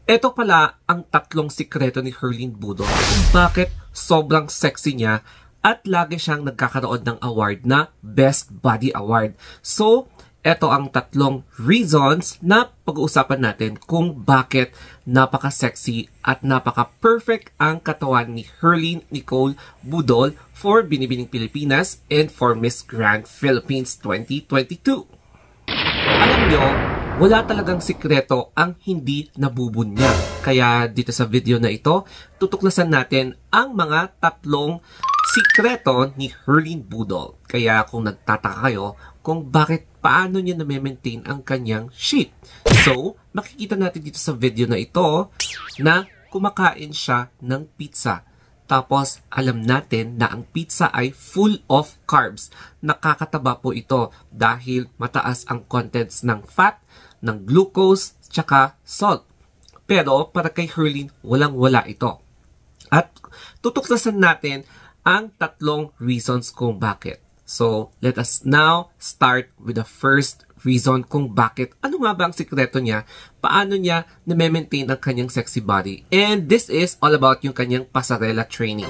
Ito pala ang tatlong sikreto ni Herlene Budol kung bakit sobrang sexy niya at lagi siyang nagkakaroon ng award na Best Body Award. So, ito ang tatlong reasons na pag-uusapan natin kung bakit napaka-sexy at napaka-perfect ang katawan ni Herlene Nicole Budol for Binibining Pilipinas and for Miss Grand Philippines 2022. Alam nyo, wala talagang sikreto ang hindi nabubunyag. Kaya dito sa video na ito, tutuklasan natin ang mga tatlong sikreto ni Herlene Budol. Kaya kung nagtataka kayo kung paano niya na-maintain ang kanyang shape. So, makikita natin dito sa video na ito na kumakain siya ng pizza. Tapos, alam natin na ang pizza ay full of carbs. Nakakataba po ito dahil mataas ang contents ng fat, ng glucose, tsaka salt. Pero, para kay Herlene, walang-wala ito. At tutuklasan natin ang tatlong reasons kung bakit. So, let us now start with the first reason kung bakit. Ano nga ba ang sikreto niya? Paano niya na-maintain ang kanyang sexy body? And this is all about yung kanyang pasarela training.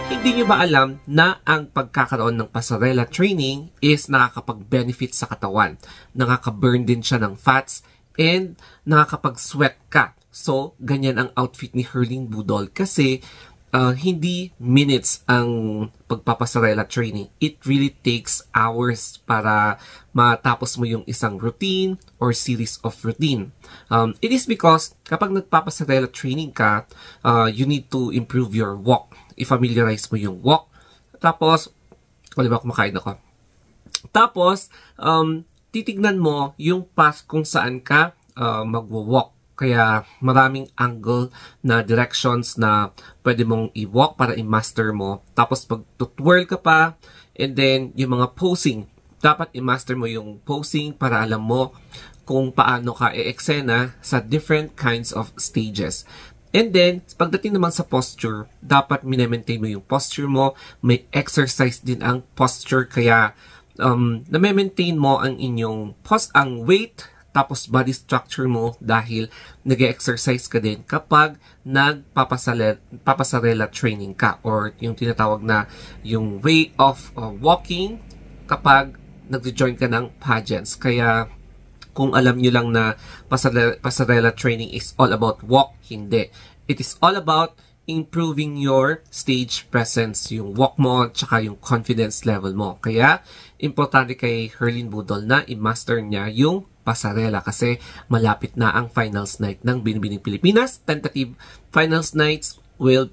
Hindi niyo ba alam na ang pagkakaroon ng pasarela training is nakakapag-benefit sa katawan? Nakaka-burn din siya ng fats and nakakapag-sweat ka. So, ganyan ang outfit ni Herlene Budol kasi hindi minutes ang pagpapasarela training. It really takes hours para matapos mo yung isang routine or series of routine. It is because kapag nagpapasarela training ka, you need to improve your walk. I-familiarize mo yung walk. Tapos, wala ba kumakain ako? Tapos, titignan mo yung path kung saan ka magwo-walk. Kaya maraming angle na directions na pwede mong i-walk para i-master mo. Tapos pag twirl ka pa, and then yung mga posing. Dapat i-master mo yung posing para alam mo kung paano ka i-eksena sa different kinds of stages. And then, pagdating naman sa posture, dapat minemaintain mo yung posture mo. May exercise din ang posture. Kaya na-maintain mo ang inyong ang weight, tapos body structure mo dahil nag-exercise ka din kapag nagpapasarela training ka or yung tinatawag na yung way of walking kapag nag-join ka ng pageants. Kaya kung alam nyo lang na pasarela training is all about walk, hindi. It is all about improving your stage presence, yung walk mo, tsaka yung confidence level mo. Kaya, importante kay Herlene Budol na i-master niya yung pasarela kasi malapit na ang finals night ng Binibining Pilipinas. Tentative finals night will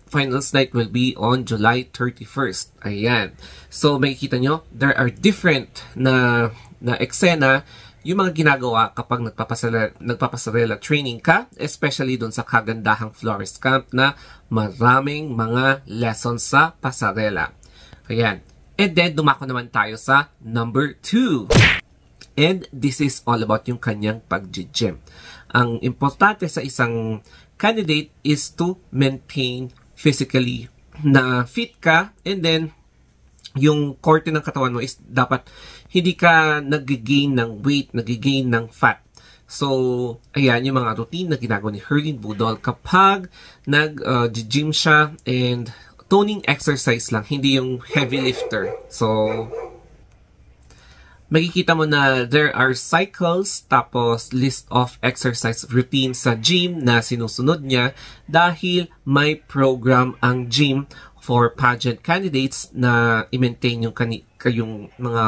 be on July 31st. Ayan. So, makikita nyo, there are different na eksena yung mga ginagawa kapag nagpapasarela training ka, especially doon sa kagandahang florist camp na maraming mga lessons sa pasarela. Ayan. And then, dumako naman tayo sa number 2. And this is all about yung kanyang pag-gym. Ang importante sa isang candidate is to maintain physically na fit ka, and then yung korte ng katawan mo is dapat hindi ka nag-gain ng weight, nag-gain ng fat. So, ayan yung mga routine na ginagawa ni Herlene Budol kapag nag-gym siya, and toning exercise lang, hindi yung heavy lifter. So, makikita mo na there are cycles tapos list of exercise routine sa gym na sinusunod niya dahil may program ang gym for pageant candidates na i-maintain yung mga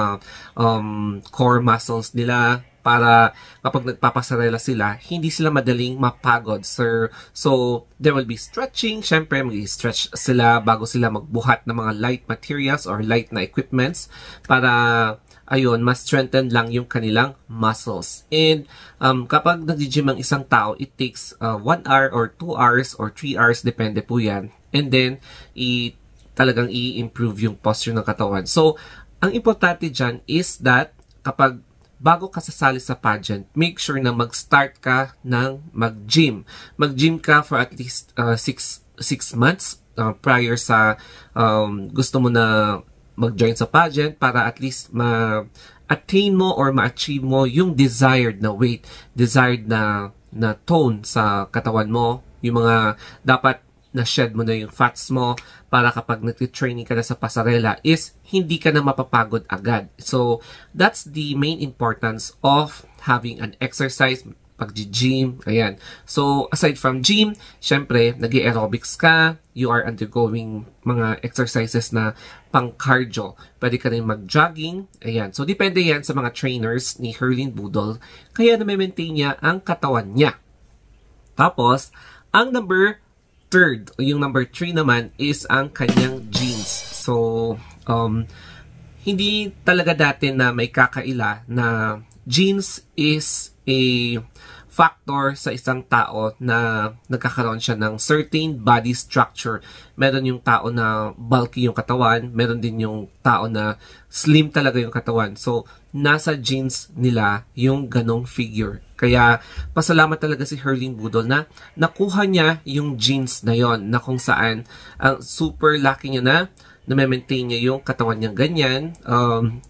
core muscles nila para kapag nagpapasarela sila, hindi sila madaling mapagod, sir. So, there will be stretching. Syempre, mag-stretch sila bago sila magbuhat ng mga light materials or light na equipments para ayun, mas strengthen lang yung kanilang muscles. And kapag nag-gym ang isang tao, it takes 1 hour or 2 hours or 3 hours, depende po yan. And then, talagang i-improve yung posture ng katawan. So, ang importante dyan is that kapag bago ka sasali sa pageant, make sure na mag-start ka ng mag-gym. Mag-gym ka for at least 6 months prior sa gusto mo na mag-join sa pageant para at least ma-attain mo or ma-achieve mo yung desired na weight, desired na na tone sa katawan mo, yung mga dapat na-shed mo na yung fats mo para kapag nag-training ka na sa pasarela is hindi ka na mapapagod agad. So, that's the main importance of having an exercise, pag-gym, ayan. So, aside from gym, syempre, nag-aerobics ka, you are undergoing mga exercises na pang-cardio. Pwede ka rin mag-jogging, ayan. So, depende yan sa mga trainers ni Herlin Budol, kaya na-maintain niya ang katawan niya. Tapos, ang number 3 naman is ang kanyang genes. So, hindi talaga dati na may kakaila na genes is a factor sa isang tao na nagkakaroon siya ng certain body structure. Meron yung tao na bulky yung katawan, meron din yung tao na slim talaga yung katawan. So, nasa genes nila yung ganong figure. Kaya, pasalamat talaga si Herlin Budol na nakuha niya yung genes na yon, na kung saan super lucky niya na na-maintain niya yung katawan niyang ganyan.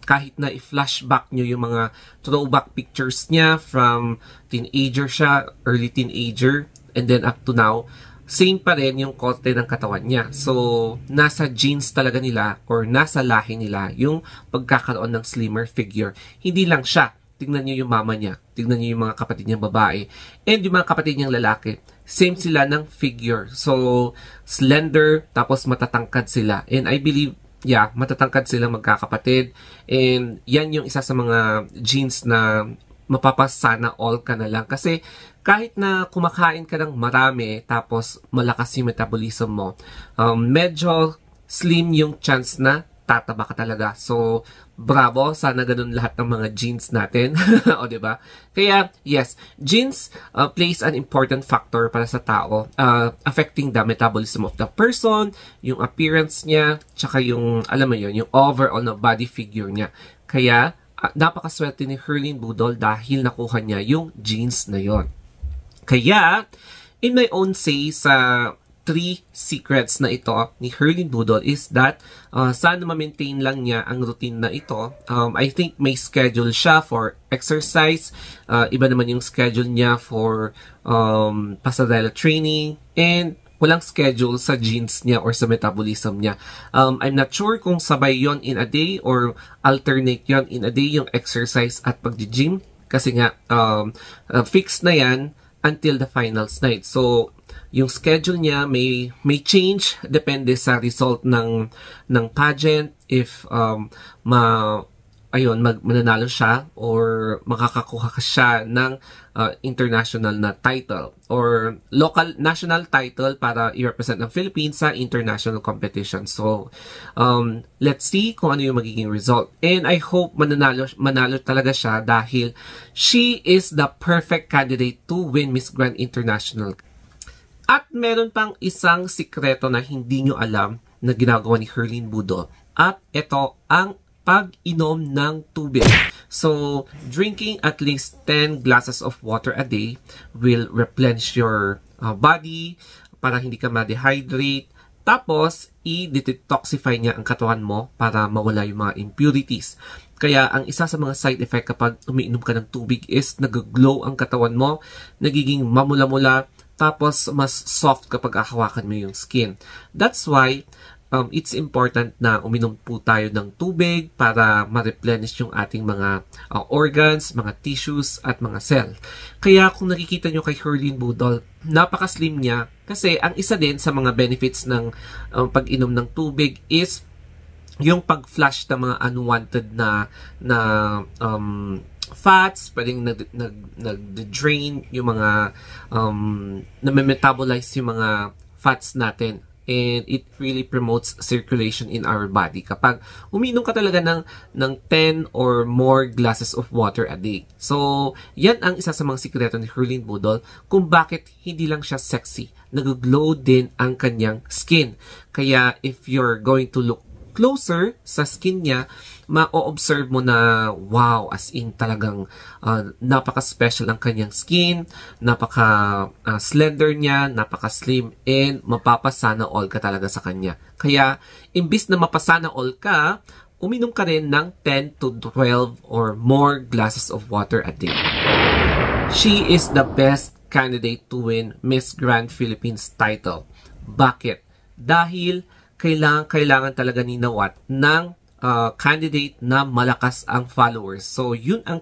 Kahit na i-flashback niyo yung mga throwback pictures niya from teenager siya, early teenager, and then up to now, same pa rin yung korte ng katawan niya. So, nasa genes talaga nila or nasa lahi nila yung pagkakaroon ng slimmer figure. Hindi lang siya. Tingnan niyo yung mama niya. Tingnan niyo yung mga kapatid niyang babae. And yung mga kapatid niyang lalaki. Same sila ng figure. So, slender, tapos matatangkad sila. And I believe, yeah, matatangkad silang magkakapatid. And yan yung isa sa mga genes na mapapasana all ka na lang. Kasi kahit na kumakain ka ng marami, tapos malakas yung metabolism mo, medyo slim yung chance na tataba ka talaga. So, bravo. Sana ganun lahat ng mga genes natin. O, diba? Kaya, yes, genes plays an important factor para sa tao, affecting the metabolism of the person, yung appearance niya, tsaka yung, alam mo yun, yung overall na body figure niya. Kaya, napakaswerte ni Herlin Budol dahil nakuha niya yung genes na yon. Kaya, in my own say sa 3 secrets na ito ni Herlin Budol is that sana ma-maintain lang niya ang routine na ito. I think may schedule siya for exercise. Iba naman yung schedule niya for pasarela training. And walang schedule sa genes niya or sa metabolism niya. I'm not sure kung sabay yon in a day or alternate yon in a day yung exercise at pag-gym. Kasi nga, fixed na yan until the finals night. So, yung schedule niya may change depende sa result ng pageant, if mananalo siya or makakakuha ka siya ng international na title or local national title para i-represent ng Philippines sa international competition. So, let's see kung ano yung magiging result. And I hope manalo talaga siya dahil she is the perfect candidate to win Miss Grand International. At meron pang isang sikreto na hindi nyo alam na ginagawa ni Herlin Budol. At ito ang pag-inom ng tubig. So, drinking at least 10 glasses of water a day will replenish your body para hindi ka ma-dehydrate. Tapos, i-detoxify niya ang katawan mo para mawala yung mga impurities. Kaya, ang isa sa mga side effect kapag umiinom ka ng tubig is nag-glow ang katawan mo, nagiging mamula-mula, tapos mas soft kapag hawakan mo yung skin. That's why it's important na uminom po tayo ng tubig para ma-replenish yung ating mga organs, mga tissues, at mga cell. Kaya kung nakikita nyo kay Herlin Budol, napaka-slim niya kasi ang isa din sa mga benefits ng pag-inom ng tubig is yung pag-flush ng mga unwanted na fats, pwedeng nag-drain yung mga na-metabolize yung mga fats natin. And it really promotes circulation in our body kapag umiinom ka talaga ng 10 or more glasses of water a day. So, yan ang isa sa mga sikreto ni Herlin Budol kung bakit hindi lang siya sexy. Nag-glow din ang kanyang skin. Kaya if you're going to look closer sa skin niya, ma-observe mo na wow, as in talagang napaka-special ang kanyang skin, napaka-slender niya, napaka-slim, and mapapasana all ka talaga sa kanya. Kaya, imbis na mapasana all ka, uminom ka rin ng 10 to 12 or more glasses of water a day. She is the best candidate to win Miss Grand Philippines title. Bakit? Dahil kailangan talaga ni Nawat ng candidate na malakas ang followers. So, yun ang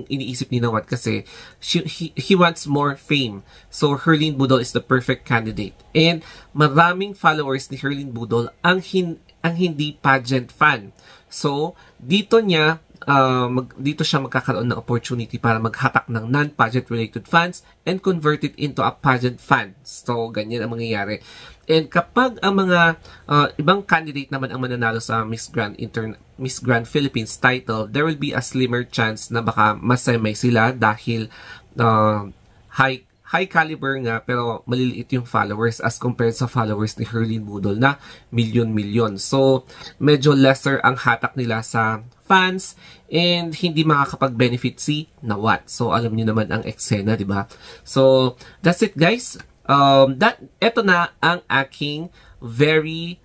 iniisip ni Nawat kasi he wants more fame. So, Herlene Budol is the perfect candidate. And maraming followers ni Herlene Budol ang hindi pageant fan. So, dito siya magkakaroon ng opportunity para maghatak ng non-pageant related fans and convert it into a pageant fan. So, ganyan ang mangyayari. And kapag ang mga ibang candidate naman ang mananalo sa Miss Grand Philippines title, there will be a slimmer chance na baka masemay sila dahil high caliber nga pero maliliit yung followers as compared sa followers ni Herlene Budol na milyon-milyon. So, medyo lesser ang hatak nila sa fans and hindi makakapag-benefit si Nawat. So, alam niyo naman ang eksena, di ba? So, that's it guys. Ito na ang aking very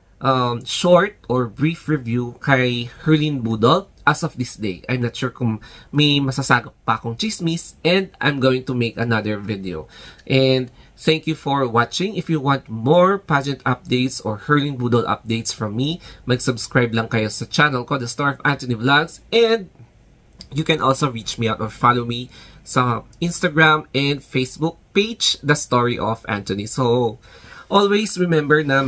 short or brief review kay Herlene Budol as of this day. I'm not sure kung may masasagap pa akong chismis and I'm going to make another video. And thank you for watching. If you want more pageant updates or Herlene Budol updates from me, mag-subscribe lang kayo sa channel ko, The Star of Anthony Vlogs, and you can also reach me out or follow me sa Instagram and Facebook page, The Story of Anthony. So, always remember na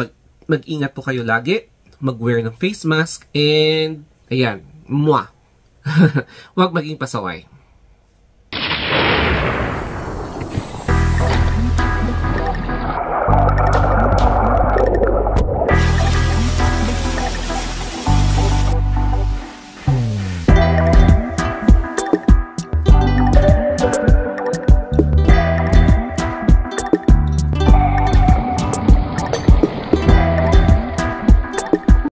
mag-ingat po kayo lagi, mag-wear ng face mask, and ayan, Huwag maging pasaway.